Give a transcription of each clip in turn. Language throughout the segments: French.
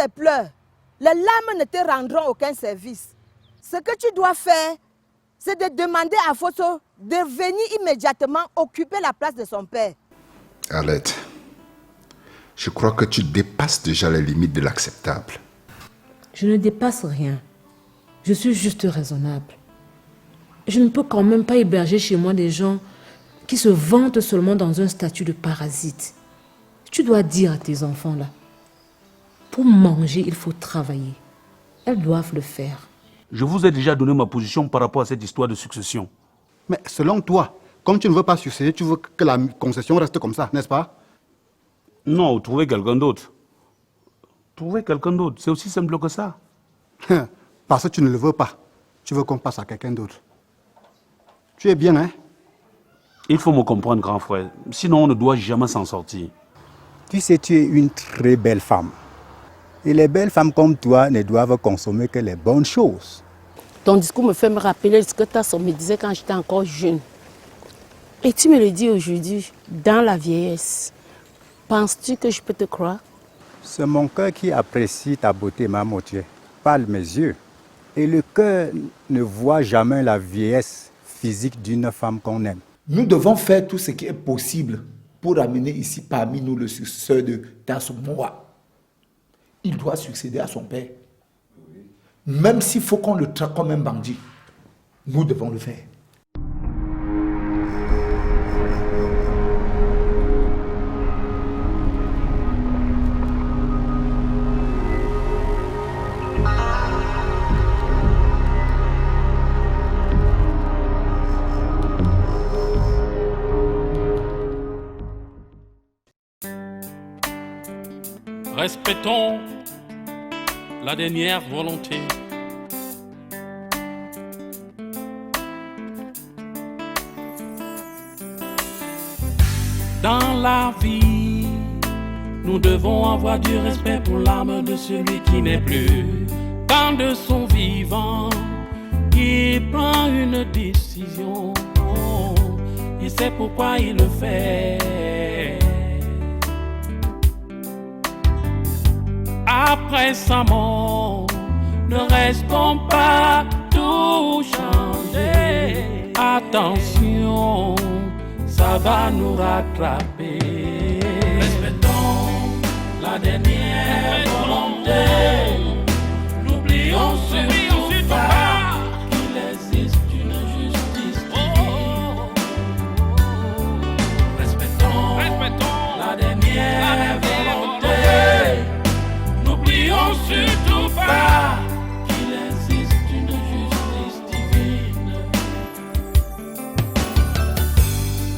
les pleurs. Les larmes ne te rendront aucun service. Ce que tu dois faire, c'est de demander à Fosso de venir immédiatement occuper la place de son père. Arlette, je crois que tu dépasses déjà les limites de l'acceptable. Je ne dépasse rien. Je suis juste raisonnable. Je ne peux quand même pas héberger chez moi des gens qui se vantent seulement dans un statut de parasite. Tu dois dire à tes enfants là, pour manger, il faut travailler. Elles doivent le faire. Je vous ai déjà donné ma position par rapport à cette histoire de succession. Mais selon toi, comme tu ne veux pas succéder, tu veux que la concession reste comme ça, n'est-ce pas? Non, trouvez quelqu'un d'autre. Trouvez quelqu'un d'autre, c'est aussi simple que ça. Parce que tu ne le veux pas. Tu veux qu'on passe à quelqu'un d'autre. Tu es bien, hein? Il faut me comprendre, grand frère. Sinon, on ne doit jamais s'en sortir. Tu sais, tu es une très belle femme. Et les belles femmes comme toi ne doivent consommer que les bonnes choses. Ton discours me fait me rappeler ce que ta soeur me disait quand j'étais encore jeune. Et tu me le dis aujourd'hui, dans la vieillesse. Penses-tu que je peux te croire? C'est mon cœur qui apprécie ta beauté, ma moitié, pas mes yeux. Et le cœur ne voit jamais la vieillesse physique d'une femme qu'on aime. Nous devons faire tout ce qui est possible pour amener ici parmi nous le successeur de Tassomoa. Il doit succéder à son père. Même s'il faut qu'on le traite comme un bandit, nous devons le faire. Respectons la dernière volonté. Dans la vie, nous devons avoir du respect pour l'âme de celui qui n'est plus. Quand de son vivant, il prend une décision, il sait pourquoi il le fait. Après sa mort, ne restons pas tout changer. Attention, ça va nous rattraper. Respectons la dernière volonté. N'oublions surtout pas qu'il existe une justice divine. Respectons la dernière volonté. N'oublions surtout pas qu'il existe une justice divine.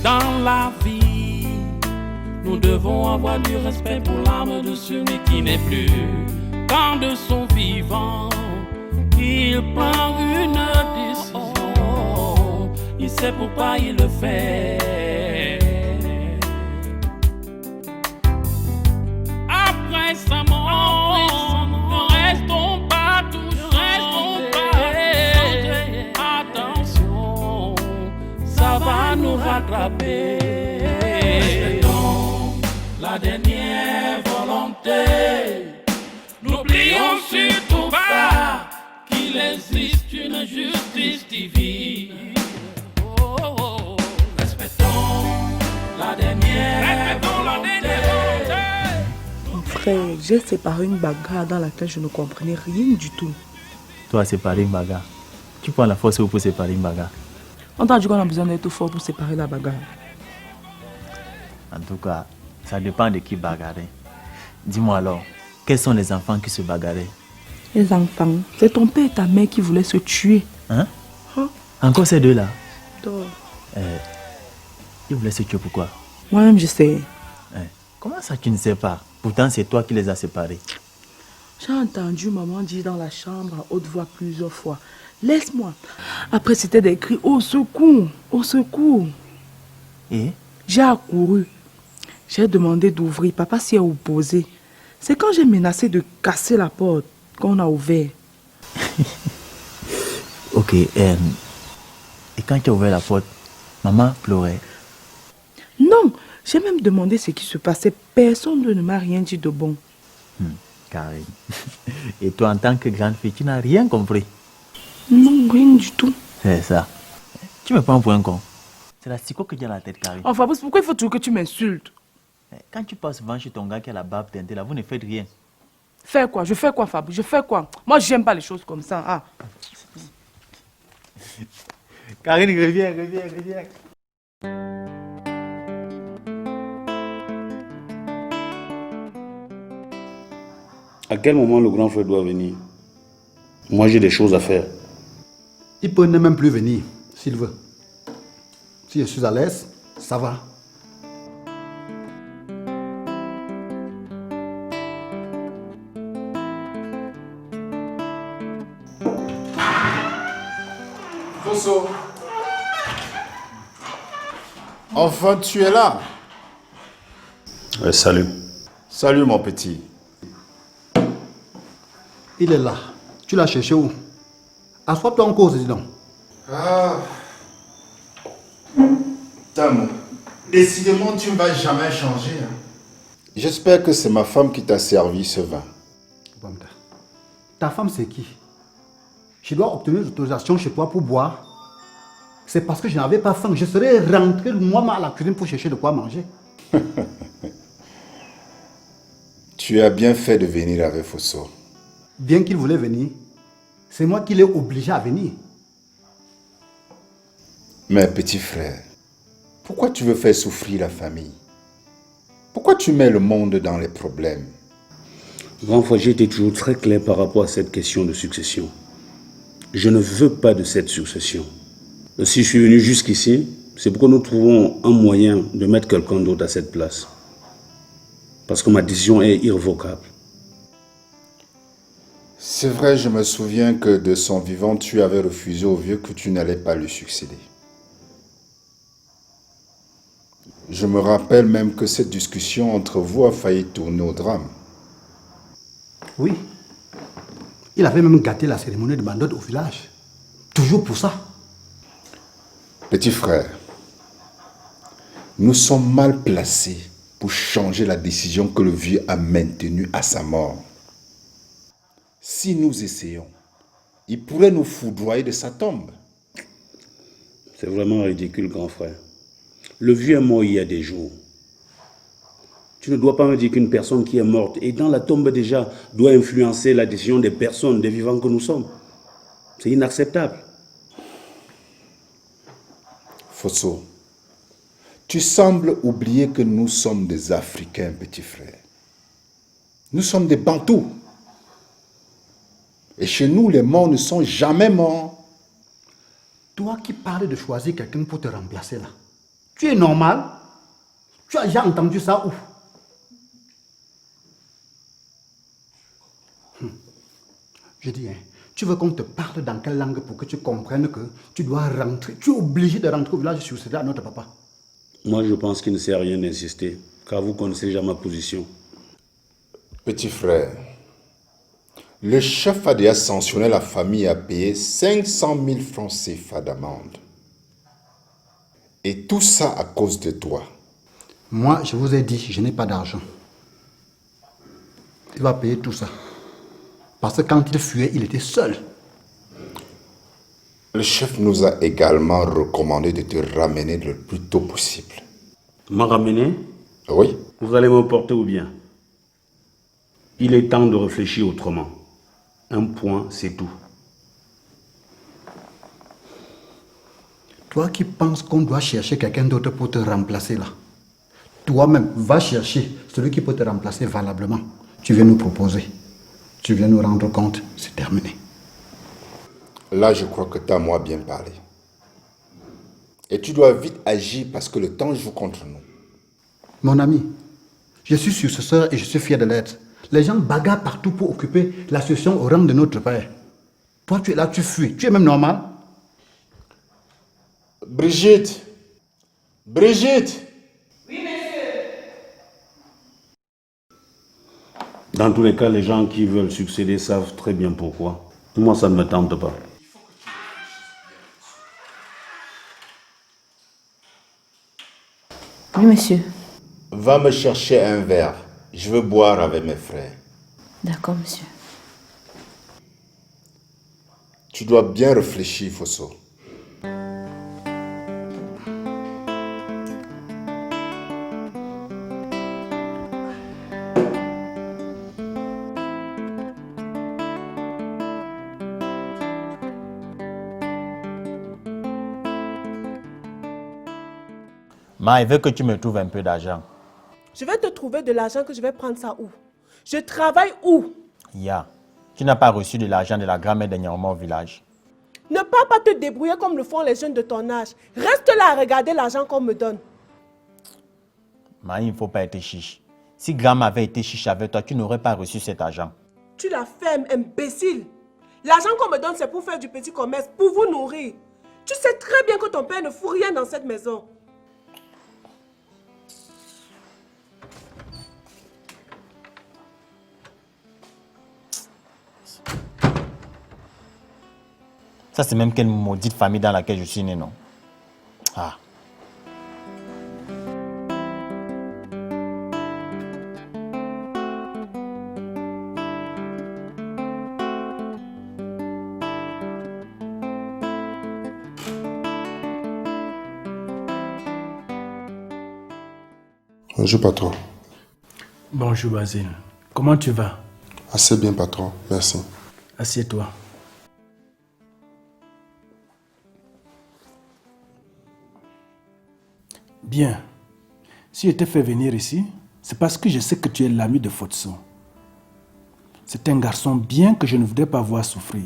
Dans la vie, nous devons avoir du respect pour l'âme de celui qui n'est plus. Quand de son vivant, il prend une décision, il sait pourquoi il le fait. Après sa mort, ne restons pas touchés. Attention, ça va nous rattraper. Respectons la dernière volonté. N'oublions surtout pas qu'il existe une justice divine. Respectons la dernière volonté. Frère, j'ai séparé une bagarre dans laquelle je ne comprenais rien du tout. Toi, séparer une bagarre. Tu prends la force pour séparer une bagarre. On t'a dit qu'on a besoin d'être fort pour séparer la bagarre. En tout cas, ça dépend de qui bagarrer. Dis-moi alors, quels sont les enfants qui se bagarraient? Les enfants, c'est ton père et ta mère qui voulaient se tuer. Hein? Encore ces deux-là? Toi. Ils voulaient se tuer pourquoi? Moi-même, je sais. Comment ça tu ne sais pas? Pourtant, c'est toi qui les as séparés. J'ai entendu maman dire dans la chambre à haute voix plusieurs fois. Laisse-moi. Après, c'était des cris au secours, au secours. Et? J'ai accouru. J'ai demandé d'ouvrir. Papa s'y est opposé. C'est quand j'ai menacé de casser la porte qu'on a ouvert. Ok. Et quand tu as ouvert la porte, maman pleurait? Non. J'ai même demandé ce qui se passait. Personne ne m'a rien dit de bon. Karine. Et toi, en tant que grande fille, tu n'as rien compris. Non, rien du tout. C'est ça. Tu me prends pour un con. C'est la psycho que j'ai dans la tête, Karine. Oh Fabrice, pourquoi il faut toujours que tu m'insultes? Quand tu passes souvent chez ton gars qui a la barbe teintée, là, vous ne faites rien. Faire quoi? Je fais quoi, Fabrice? Je fais quoi? Moi, j'aime pas les choses comme ça. Ah. Karine, reviens. À quel moment le grand frère doit venir? Moi, j'ai des choses à faire. Il peut ne même plus venir, s'il veut. Si je suis à l'aise, ça va. Fosso. Enfin, tu es là. Salut. Salut, mon petit. Il est là. Tu l'as cherché où? Assois-toi en cause, dis donc. Ah. Tam, décidément, tu ne vas jamais changer. Hein. J'espère que c'est ma femme qui t'a servi ce vin. Ta femme, c'est qui? Je dois obtenir l'autorisation chez toi pour boire. C'est parce que je n'avais pas faim. Je serais rentré moi-même à la cuisine pour chercher de quoi manger. Tu as bien fait de venir avec Fosso. Bien qu'il voulait venir, c'est moi qui l'ai obligé à venir. Mais petit frère, pourquoi tu veux faire souffrir la famille? Pourquoi tu mets le monde dans les problèmes? Grand frère, j'ai été toujours très clair par rapport à cette question de succession. Je ne veux pas de cette succession. Si je suis venu jusqu'ici, c'est pour que nous trouvons un moyen de mettre quelqu'un d'autre à cette place. Parce que ma décision est irrévocable. C'est vrai, je me souviens que de son vivant, tu avais refusé au vieux que tu n'allais pas lui succéder. Je me rappelle même que cette discussion entre vous a failli tourner au drame. Oui. Il avait même gâté la cérémonie de bandotte au village. Toujours pour ça. Petit frère, nous sommes mal placés pour changer la décision que le vieux a maintenue à sa mort. Si nous essayons, il pourrait nous foudroyer de sa tombe. C'est vraiment ridicule, grand frère. Le vieux est mort il y a des jours. Tu ne dois pas me dire qu'une personne qui est morte et dans la tombe déjà doit influencer la décision des personnes, des vivants que nous sommes. C'est inacceptable. Fosso, tu sembles oublier que nous sommes des Africains, petit frère. Nous sommes des Bantous. Et chez nous, les morts ne sont jamais morts. Toi qui parles de choisir quelqu'un pour te remplacer là, tu es normal? Tu as déjà entendu ça où? Je dis, hein, tu veux qu'on te parle dans quelle langue pour que tu comprennes que tu dois rentrer, tu es obligé de rentrer au village et succéder à notre papa? Moi, je pense qu'il ne sert à rien d'insister, car vous connaissez déjà ma position. Petit frère, le chef a déjà sanctionné la famille à payer 500 000 francs CFA d'amende. Et tout ça à cause de toi. Moi, je vous ai dit, je n'ai pas d'argent. Il va payer tout ça. Parce que quand il fuyait, il était seul. Le chef nous a également recommandé de te ramener le plus tôt possible. M'a ramené? Oui. Vous allez me porter ou bien? Il est temps de réfléchir autrement. Un point, c'est tout. Toi qui penses qu'on doit chercher quelqu'un d'autre pour te remplacer là, toi-même, va chercher celui qui peut te remplacer valablement. Tu viens nous proposer. Tu viens nous rendre compte, c'est terminé. Là, je crois que tu as moi bien parlé. Et tu dois vite agir parce que le temps joue contre nous. Mon ami, je suis successeur et je suis fier de l'être. Les gens bagarrent partout pour occuper la succession au rang de notre père. Toi, tu es là, tu fuis. Tu es même normal. Brigitte! Brigitte! Dans tous les cas, les gens qui veulent succéder savent très bien pourquoi. Moi, ça ne me tente pas. Oui, monsieur. Va me chercher un verre. Je veux boire avec mes frères. D'accord, monsieur. Tu dois bien réfléchir, Fosso. Ma, il veut que tu me trouves un peu d'argent. Je vais te trouver de l'argent, que je vais prendre ça où? Je travaille où? Ya, tu n'as pas reçu de l'argent de la grand-mère dernièrement au village. Ne pars pas te débrouiller comme le font les jeunes de ton âge. Reste là à regarder l'argent qu'on me donne. Ma, il ne faut pas être chiche. Si grand-mère avait été chiche avec toi, tu n'aurais pas reçu cet argent. Tu la fermes, imbécile. L'argent qu'on me donne, c'est pour faire du petit commerce, pour vous nourrir. Tu sais très bien que ton père ne fout rien dans cette maison. Ça, c'est même quelle maudite famille dans laquelle je suis né, non? Ah. Bonjour, patron. Bonjour, Basile. Comment tu vas? Assez bien, patron. Merci. Assieds-toi. Bien. Si je t'ai fait venir ici, c'est parce que je sais que tu es l'ami de Fotso. C'est un garçon bien que je ne voudrais pas voir souffrir.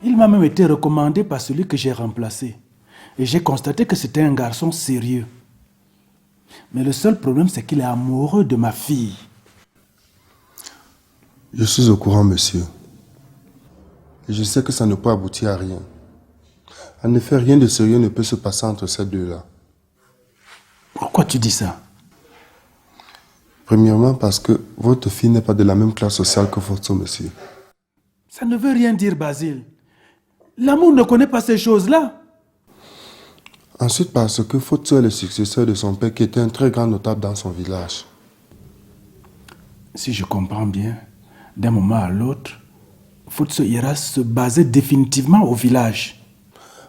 Il m'a même été recommandé par celui que j'ai remplacé. Et j'ai constaté que c'était un garçon sérieux. Mais le seul problème, c'est qu'il est amoureux de ma fille. Je suis au courant, monsieur. Et je sais que ça ne peut aboutir à rien. En effet, rien de sérieux ne peut se passer entre ces deux-là. Pourquoi tu dis ça? Premièrement, parce que votre fille n'est pas de la même classe sociale que votre monsieur. Ça ne veut rien dire, Basile. L'amour ne connaît pas ces choses-là. Ensuite, parce que Fotso est le successeur de son père qui était un très grand notable dans son village. Si je comprends bien, d'un moment à l'autre, Fotso ira se baser définitivement au village.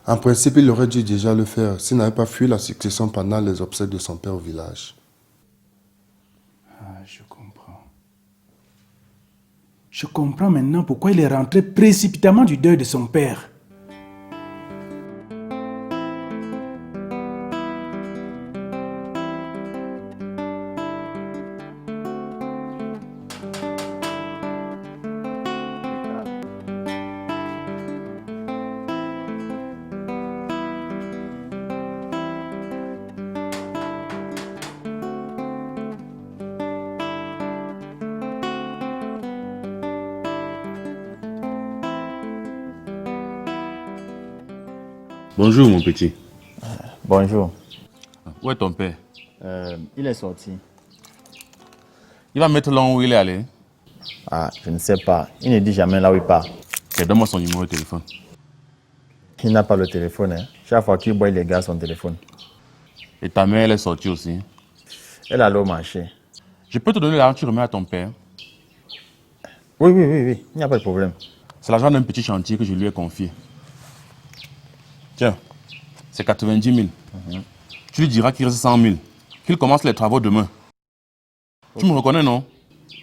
En principe, il aurait dû déjà le faire s'il n'avait pas fui la succession pendant les obsèques de son père au village. Ah, je comprends. Je comprends maintenant pourquoi il est rentré précipitamment du deuil de son père. Bonjour mon petit. Bonjour. Où est ton père? Il est sorti. Il va mettre long où il est allé? Ah, je ne sais pas. Il ne dit jamais là où il part. Okay, donne-moi son numéro de téléphone. Il n'a pas le téléphone. Hein. Chaque fois qu'il boit, il garde son téléphone. Et ta mère, elle est sortie aussi? Elle allait au marché. Je peux te donner l'argent que tu remets à ton père? Oui. Il n'y a pas de problème. C'est l'argent d'un petit chantier que je lui ai confié. Tiens, c'est 90 000. Tu lui diras qu'il reste 100 000. Qu'il commence les travaux demain. Tu me reconnais, non?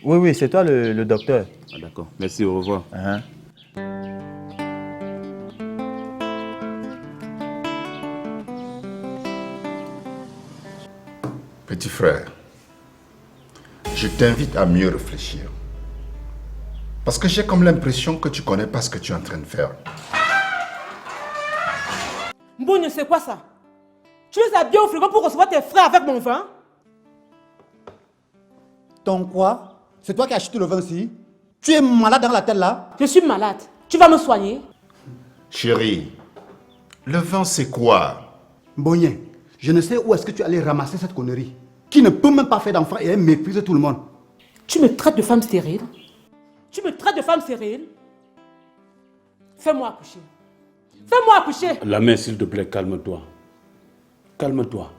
Oui, c'est toi le docteur. Ah, d'accord. Merci, au revoir. Petit frère, je t'invite à mieux réfléchir. Parce que j'ai comme l'impression que tu connais pas ce que tu es en train de faire. Mbogne, c'est quoi ça? Tu les as bien au frigo pour recevoir tes frères avec mon vin? Ton quoi? C'est toi qui as acheté le vin ici? Tu es malade dans la tête là? Je suis malade. Tu vas me soigner? Chérie, le vin c'est quoi? Mbonye, je ne sais où est-ce que tu allais ramasser cette connerie. Qui ne peut même pas faire d'enfant et elle méprise tout le monde. Tu me traites de femme stérile? Tu me traites de femme stérile? Fais-moi accoucher. Fais-moi accoucher. La mère, s'il te plaît, calme-toi. Calme-toi.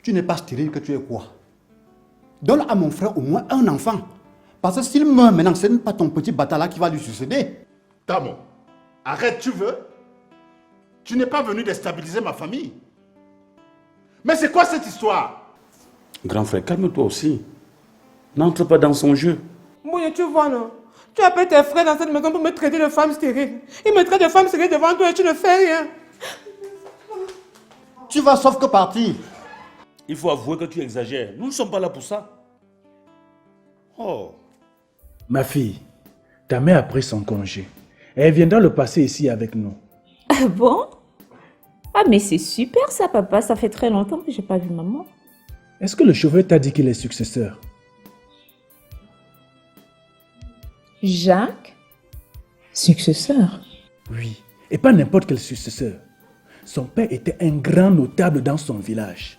Tu n'es pas stérile, que tu es quoi? Donne à mon frère au moins un enfant. Parce que s'il meurt maintenant, ce n'est pas ton petit bâtard là qui va lui succéder. Tamo, arrête, tu veux? Tu n'es pas venu déstabiliser ma famille. Mais c'est quoi cette histoire? Grand frère, calme-toi aussi. N'entre pas dans son jeu. Bon, tu vois, non? Tu appelles tes frères dans cette maison pour me traiter de femme stérile. Ils me traitent de femme stérile devant toi et tu ne fais rien. Tu vas sauf que partir. Il faut avouer que tu exagères. Nous ne sommes pas là pour ça. Oh. Ma fille, ta mère a pris son congé. Elle viendra le passer ici avec nous. Ah bon? Ah mais c'est super ça, papa. Ça fait très longtemps que j'ai pas vu maman. Est-ce que le chauffeur t'a dit qu'il est successeur? Jacques? Successeur? Oui, et pas n'importe quel successeur. Son père était un grand notable dans son village.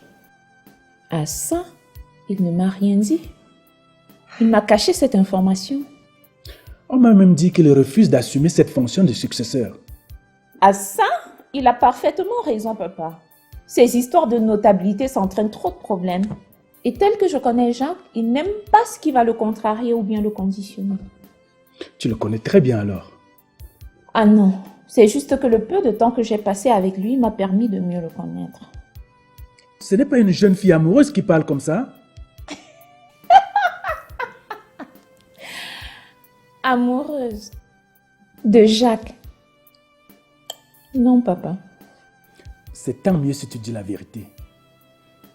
Ah ça, il ne m'a rien dit. Il m'a caché cette information. On m'a même dit qu'il refuse d'assumer cette fonction de successeur. Ah ça, il a parfaitement raison, papa. Ces histoires de notabilité s'entraînent trop de problèmes. Et tel que je connais Jacques, il n'aime pas ce qui va le contrarier ou bien le conditionner. Tu le connais très bien alors. Ah non, c'est juste que le peu de temps que j'ai passé avec lui m'a permis de mieux le connaître. Ce n'est pas une jeune fille amoureuse qui parle comme ça? Amoureuse de Jacques? Non, papa. C'est tant mieux si tu dis la vérité.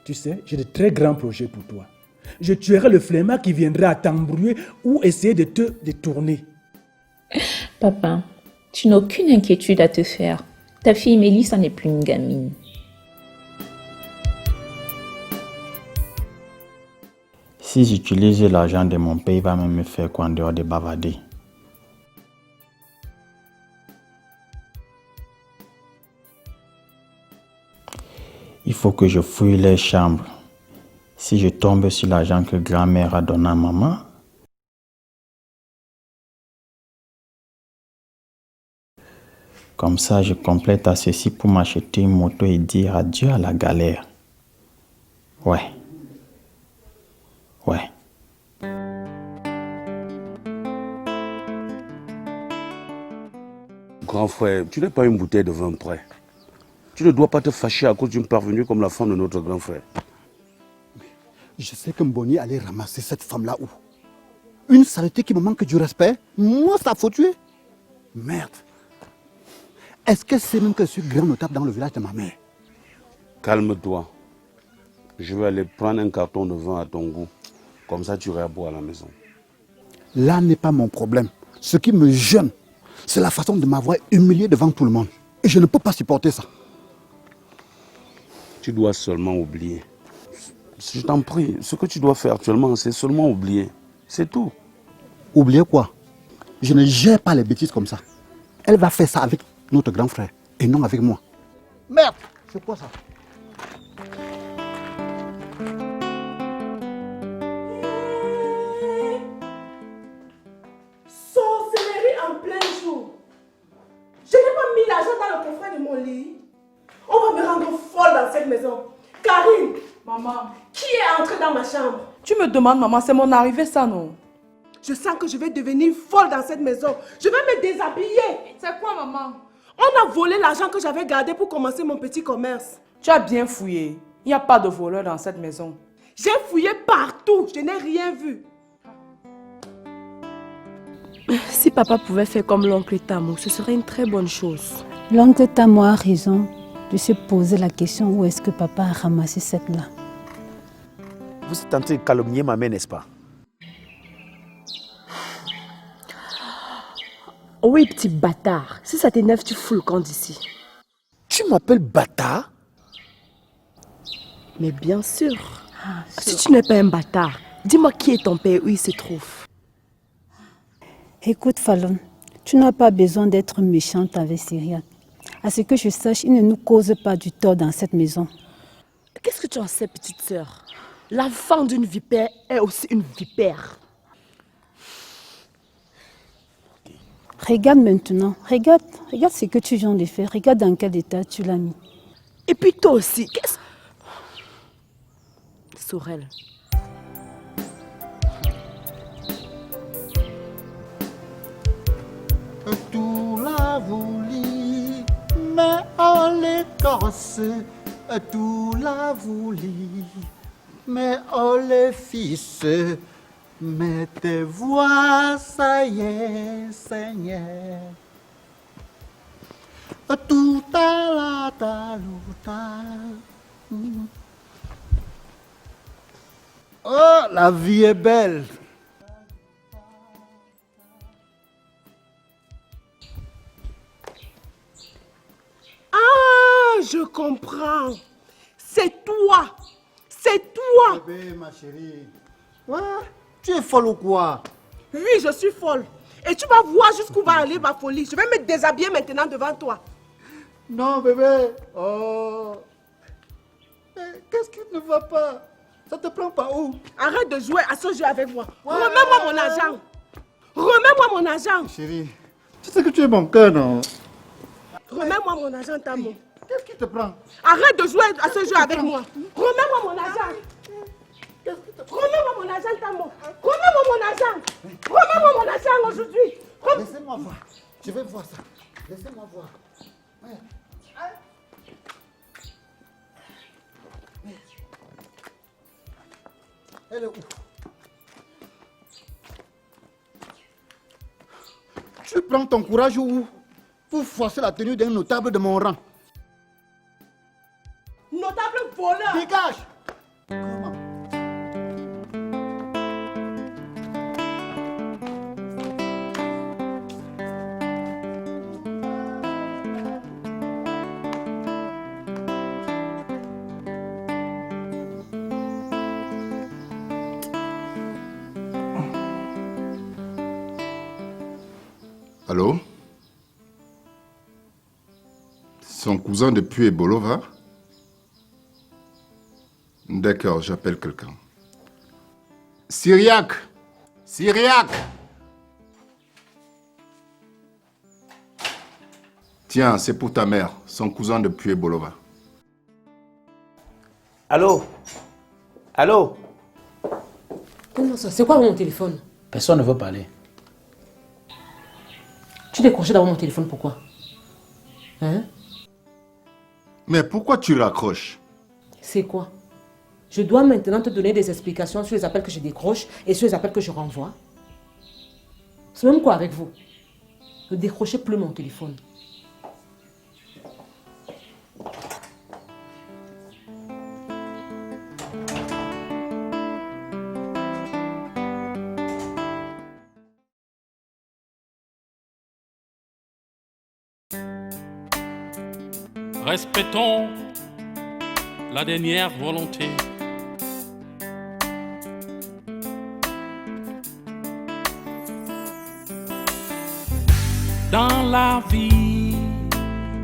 Tu sais, j'ai de très grands projets pour toi. Je tuerai le flemmard qui viendra t'embrouiller ou essayer de te détourner. Papa, tu n'as aucune inquiétude à te faire. Ta fille Mélissa n'est plus une gamine. Si j'utilise l'argent de mon père, il va même me faire quoi en dehors de bavarder? Il faut que je fouille les chambres. Si je tombe sur l'argent que grand-mère a donné à maman, comme ça je complète à ceci pour m'acheter une moto et dire adieu à la galère. Ouais. Ouais. Grand frère, tu n'es pas une bouteille de vin prêt. Tu ne dois pas te fâcher à cause d'une parvenue comme la femme de notre grand frère. Je sais que Mboni allait ramasser cette femme-là où? Une saleté qui me manque du respect? Moi, ça faut tuer. Merde. Est-ce que c'est même que je suis grand notable dans le village de ma mère? Calme-toi. Je vais aller prendre un carton de vin à ton goût. Comme ça, tu iras boire à la maison. Là n'est pas mon problème. Ce qui me gêne, c'est la façon de m'avoir humilié devant tout le monde. Et je ne peux pas supporter ça. Tu dois seulement oublier. Je t'en prie, ce que tu dois faire actuellement, c'est seulement oublier. C'est tout. Oublier quoi? Je ne gère pas les bêtises comme ça. Elle va faire ça avec notre grand frère et non avec moi. Merde! C'est quoi ça? Sorcellerie en plein jour. Je n'ai pas mis l'argent dans le coffret de mon lit. On va me rendre folle dans cette maison. Karine, maman, qui est entré dans ma chambre? Tu me demandes, maman, c'est mon arrivée, ça, non? Je sens que je vais devenir folle dans cette maison. Je vais me déshabiller. C'est quoi, maman? On a volé l'argent que j'avais gardé pour commencer mon petit commerce. Tu as bien fouillé. Il n'y a pas de voleur dans cette maison. J'ai fouillé partout. Je n'ai rien vu. Si papa pouvait faire comme l'oncle Tamo, ce serait une très bonne chose. L'oncle Tamo a raison de se poser la question où est-ce que papa a ramassé cette là. Vous êtes en train de calomnier ma mère, n'est-ce pas? Oui, petit bâtard. Si ça t'énerve, tu fous le camp d'ici. Tu m'appelles bâtard? Mais bien sûr. Si tu n'es pas un bâtard, dis-moi qui est ton père, où il se trouve. Écoute Fallon, tu n'as pas besoin d'être méchante avec Syriac. À ce que je sache, il ne nous cause pas du tort dans cette maison. Qu'est-ce que tu en sais, petite sœur? L'enfant d'une vipère est aussi une vipère. Regarde maintenant, regarde ce que tu viens de faire. Regarde dans quel état tu l'as mis. Et puis toi aussi, qu'est-ce... Sorel. voulu, mais on l'écorce, tout l'a voulu, mais on les fils, mais tes voix, ça y est, Seigneur. Tout à la talouta. Oh, la vie est belle. Ah, je comprends. C'est toi. C'est toi. Bébé, ma chérie. Ouais, tu es folle ou quoi? Oui, je suis folle. Et tu vas voir jusqu'où va aller ma folie. Je vais me déshabiller maintenant devant toi. Non, bébé. Oh. Mais qu'est-ce qui ne va pas? Ça te prend pas où? Arrête de jouer à ce jeu avec moi. Ouais. Remets-moi mon argent. Remets-moi mon argent. Chérie, tu sais que tu es mon cœur, non? Remets-moi mon argent, Tamo. Qu'est-ce qui te prend? Arrête de jouer à ce jeu avec moi. Remets-moi mon argent. Remets-moi mon argent, Tamo. Remets-moi mon argent. Remets-moi mon argent aujourd'hui. Laissez-moi voir. Je vais voir ça. Laissez-moi voir. Ouais. Elle est où? Tu prends ton courage où? Pour forcer la tenue d'un notable de mon rang. Notable voleur. Dégage! Allô? Son cousin de Puebolova? D'accord, j'appelle quelqu'un. Syriac! Syriac! Tiens, c'est pour ta mère, son cousin de Puebolova. Allô? Allô? Comment ça? C'est quoi mon téléphone? Personne ne veut parler. Tu décrochais d'avoir mon téléphone, pourquoi? Hein? Mais pourquoi tu raccroches? C'est quoi? Je dois maintenant te donner des explications sur les appels que je décroche et sur les appels que je renvoie. C'est même quoi avec vous? Ne décrochez plus mon téléphone. Respectons la dernière volonté. Dans la vie,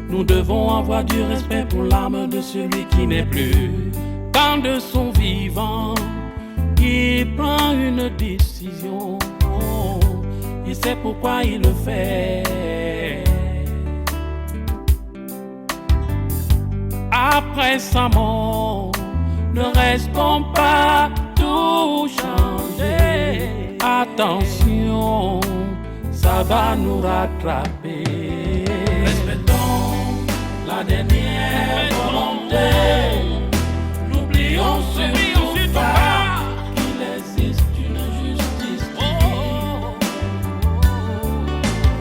nous devons avoir du respect pour l'âme de celui qui n'est plus. Quand de son vivant, il prend une décision, il sait pourquoi il le fait. Après sa mort, ne restons pas tout changer. Attention, ça va nous rattraper. Respectons la dernière volonté. N'oublions surtout pas qu'il existe une justice divine.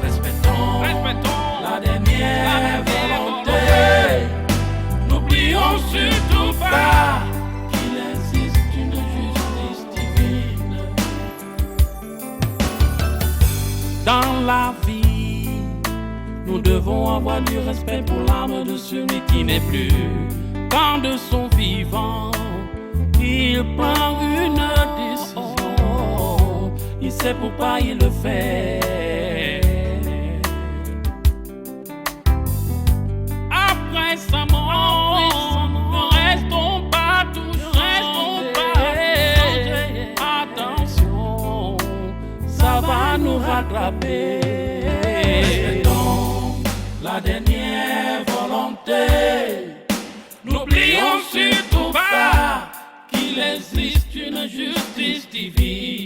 Respectons la dernière volonté. N'oublions surtout pas qu'il existe une justice divine. Dans la vie, nous devons avoir du respect pour l'âme de celui qui n'est plus. Quand de son vivant, il prend une décision, il sait pourquoi il le fait. Après sa mort, ne restons pas toujours. Attention, ça va nous rattraper. Respectons la dernière volonté. N'oublions surtout pas qu'il existe une justice divine.